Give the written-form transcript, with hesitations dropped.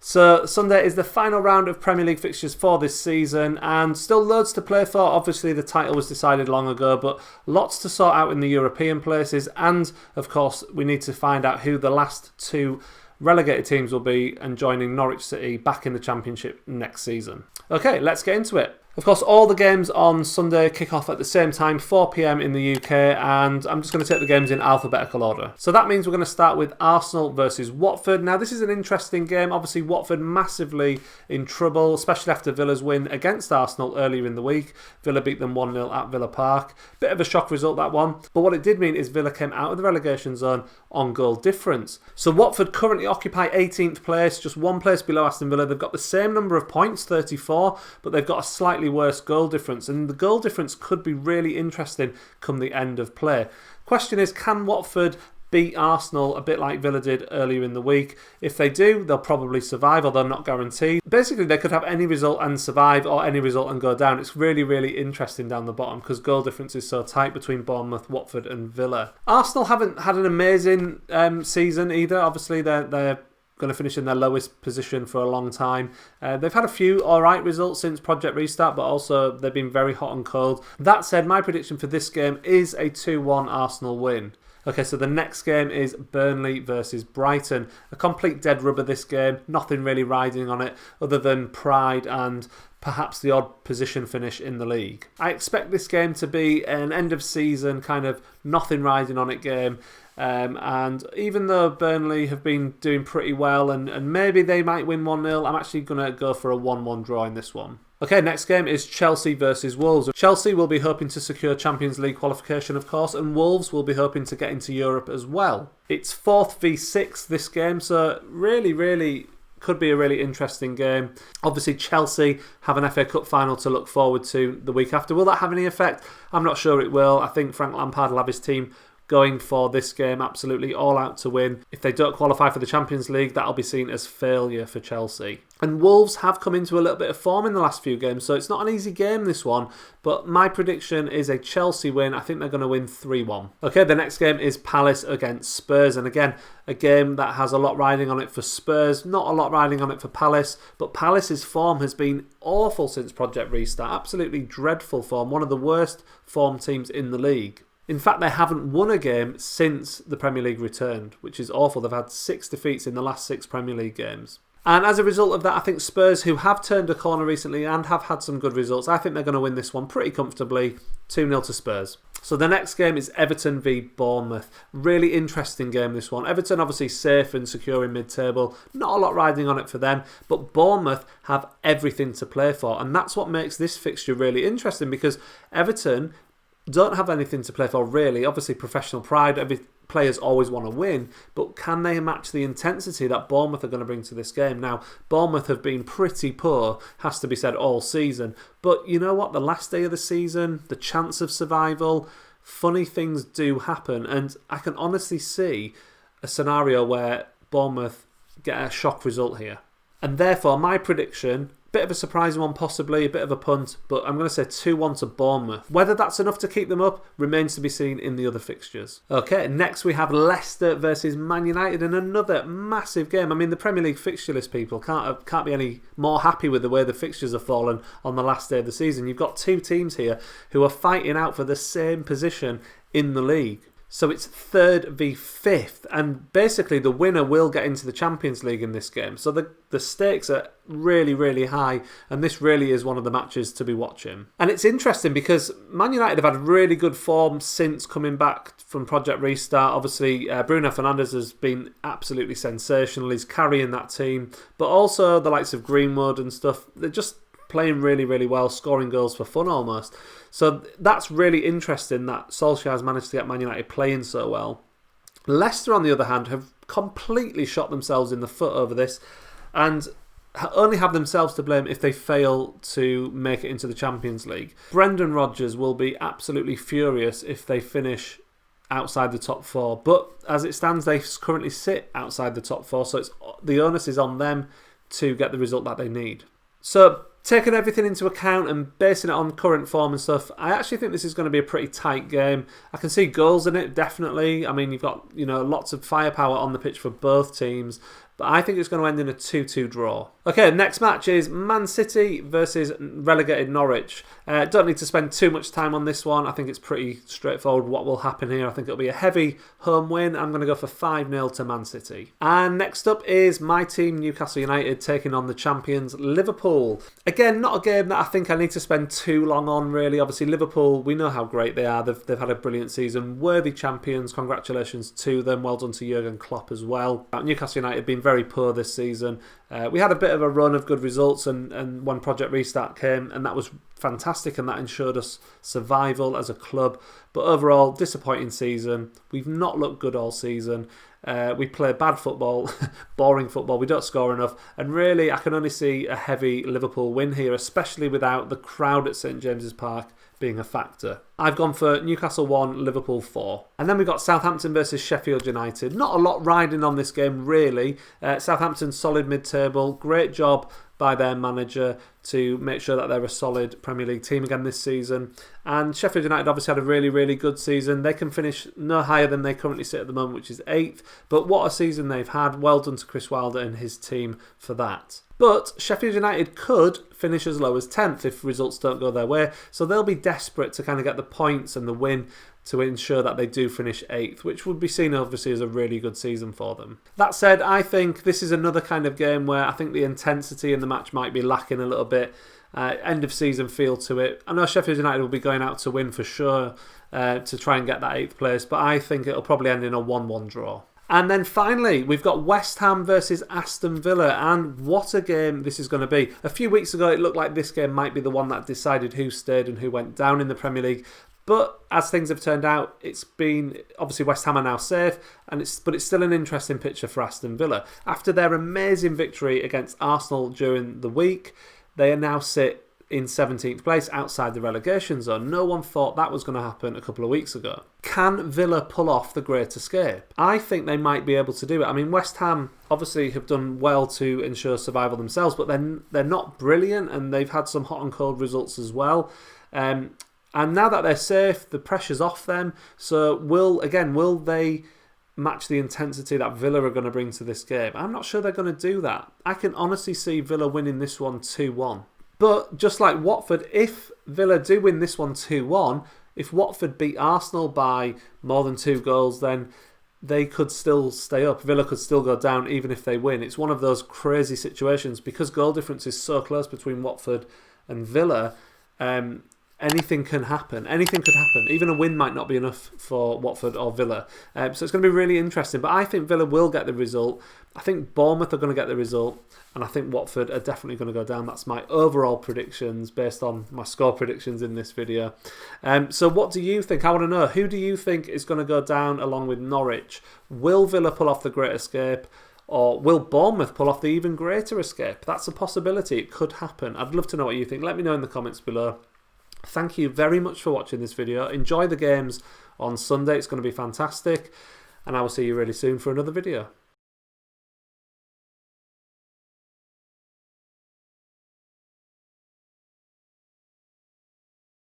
So Sunday is the final round of Premier League fixtures for this season, and still loads to play for. Obviously the title was decided long ago, but lots to sort out in the European places, and of course we need to find out who the last two relegated teams will be and joining Norwich City back in the Championship next season. Okay, let's get into it. Of course, all the games on Sunday kick off at the same time, 4 PM in the UK, and I'm just going to take the games in alphabetical order. So that means we're going to start with Arsenal versus Watford. Now, this is an interesting game. Obviously, Watford massively in trouble, especially after Villa's win against Arsenal earlier in the week. Villa beat them 1-0 at Villa Park. Bit of a shock result, that one. But what it did mean is Villa came out of the relegation zone on goal difference. So Watford currently occupy 18th place, just one place below Aston Villa. They've got the same number of points, 34, but they've got a slightly worse goal difference, and the goal difference could be really interesting come the end of play. Question is, can Watford beat Arsenal a bit like Villa did earlier in the week? If they do, they'll probably survive, although not guaranteed. Basically, they could have any result and survive, or any result and go down. It's really, really interesting down the bottom because goal difference is so tight between Bournemouth, Watford and Villa. Arsenal haven't had an amazing season either. Obviously, they're going to finish in their lowest position for a long time. They've had a few alright results since Project Restart, but also they've been very hot and cold. That said, my prediction for this game is a 2-1 Arsenal win. Okay, so the next game is Burnley versus Brighton. A complete dead rubber this game. Nothing really riding on it other than pride and perhaps the odd position finish in the league. I expect this game to be an end of season kind of nothing riding on it game. And even though Burnley have been doing pretty well and maybe they might win 1-0, I'm actually going to go for a 1-1 draw in this one. Okay, next game is Chelsea versus Wolves. Chelsea will be hoping to secure Champions League qualification, of course, and Wolves will be hoping to get into Europe as well. It's 4th v 6th this game, so really could be a really interesting game. Obviously, Chelsea have an FA Cup final to look forward to the week after. Will that have any effect? I'm not sure it will. I think Frank Lampard will have his team going for this game absolutely all out to win. If they don't qualify for the Champions League, that'll be seen as failure for Chelsea. And Wolves have come into a little bit of form in the last few games, so it's not an easy game, this one. But my prediction is a Chelsea win. I think they're going to win 3-1. Okay, the next game is Palace against Spurs. And again, a game that has a lot riding on it for Spurs, not a lot riding on it for Palace. But Palace's form has been awful since Project Restart. Absolutely dreadful form. One of the worst form teams in the league. In fact, they haven't won a game since the Premier League returned, which is awful. They've had 6 defeats in the last 6 Premier League games. And as a result of that, I think Spurs, who have turned a corner recently and have had some good results, I think they're going to win this one pretty comfortably, 2-0 to Spurs. So the next game is Everton v Bournemouth. Really interesting game, this one. Everton obviously safe and secure in mid-table. Not a lot riding on it for them, but Bournemouth have everything to play for. And that's what makes this fixture really interesting, because Everton don't have anything to play for really. Obviously professional pride, every players always want to win, but can they match the intensity that Bournemouth are going to bring to this game? Now, Bournemouth have been pretty poor, has to be said, all season, but you know what, the last day of the season, the chance of survival, funny things do happen, and I can honestly see a scenario where Bournemouth get a shock result here. And therefore, my prediction, bit of a surprising one possibly, a bit of a punt, but I'm going to say 2-1 to Bournemouth. Whether that's enough to keep them up remains to be seen in the other fixtures. Okay, next we have Leicester versus Man United in another massive game. I mean, the Premier League fixture list, people, can't be any more happy with the way the fixtures have fallen on the last day of the season. You've got two teams here who are fighting out for the same position in the league. So it's 3rd v 5th, and basically the winner will get into the Champions League in this game. So the stakes are really, really high, and this really is one of the matches to be watching. And it's interesting because Man United have had really good form since coming back from Project Restart. Obviously, Bruno Fernandes has been absolutely sensational. He's carrying that team, but also the likes of Greenwood and stuff, they're just playing really, really well, scoring goals for fun almost. So that's really interesting that Solskjaer has managed to get Man United playing so well. Leicester, on the other hand, have completely shot themselves in the foot over this and only have themselves to blame if they fail to make it into the Champions League. Brendan Rodgers will be absolutely furious if they finish outside the top 4, but as it stands, they currently sit outside the top 4, so the onus is on them to get the result that they need. So, taking everything into account and basing it on current form and stuff, I actually think this is going to be a pretty tight game. I can see goals in it, definitely. I mean, you've got lots of firepower on the pitch for both teams. but I think it's going to end in a 2-2 draw. Okay, next match is Man City versus relegated Norwich. Don't need to spend too much time on this one. I think it's pretty straightforward what will happen here. I think it'll be a heavy home win. I'm going to go for 5-0 to Man City. And next up is my team, Newcastle United, taking on the champions, Liverpool. Again, not a game that I think I need to spend too long on, really. Obviously, Liverpool, we know how great they are. They've had a brilliant season. Worthy champions. Congratulations to them. Well done to Jurgen Klopp as well. Newcastle United have been very poor this season. We had a bit of a run of good results and when Project Restart came, and that was fantastic, and that ensured us survival as a club. But overall, disappointing season. We've not looked good all season. We play bad football, boring football. We don't score enough. And really, I can only see a heavy Liverpool win here, especially without the crowd at St James's Park being a factor. I've gone for Newcastle 1, Liverpool 4. And then we've got Southampton versus Sheffield United. Not a lot riding on this game, really. Southampton solid mid-table. Great job by their manager to make sure that they're a solid Premier League team again this season. And Sheffield United obviously had a really, really good season. They can finish no higher than they currently sit at the moment, which is 8th. But what a season they've had. Well done to Chris Wilder and his team for that. But Sheffield United could finish as low as 10th if results don't go their way. So they'll be desperate to kind of get the points and the win to ensure that they do finish 8th, which would be seen obviously as a really good season for them. That said, I think this is another kind of game where I think the intensity in the match might be lacking a little bit. End of season feel to it. I know Sheffield United will be going out to win for sure to try and get that 8th place, but I think it'll probably end in a 1-1 draw. And then finally, we've got West Ham versus Aston Villa, and what a game this is going to be. A few weeks ago, it looked like this game might be the one that decided who stayed and who went down in the Premier League. But as things have turned out, it's been, obviously West Ham are now safe, but it's still an interesting picture for Aston Villa. After their amazing victory against Arsenal during the week, they now sit in 17th place outside the relegation zone. No one thought that was going to happen a couple of weeks ago. Can Villa pull off the great escape? I think they might be able to do it. I mean, West Ham obviously have done well to ensure survival themselves, but they're not brilliant, and they've had some hot and cold results as well. And now that they're safe, the pressure's off them. So will they match the intensity that Villa are going to bring to this game? I'm not sure they're going to do that. I can honestly see Villa winning this one 2-1. But just like Watford, if Villa do win this one 2-1, if Watford beat Arsenal by more than 2 goals, then they could still stay up. Villa could still go down even if they win. It's one of those crazy situations because goal difference is so close between Watford and Villa. Anything can happen. Anything could happen. Even a win might not be enough for Watford or Villa. So it's going to be really interesting. But I think Villa will get the result. I think Bournemouth are going to get the result. And I think Watford are definitely going to go down. That's my overall predictions based on my score predictions in this video. So what do you think? I want to know. Who do you think is going to go down along with Norwich? Will Villa pull off the great escape? Or will Bournemouth pull off the even greater escape? That's a possibility. It could happen. I'd love to know what you think. Let me know in the comments below. Thank you very much for watching this video. Enjoy the games on Sunday. It's going to be fantastic. And I will see you really soon for another video.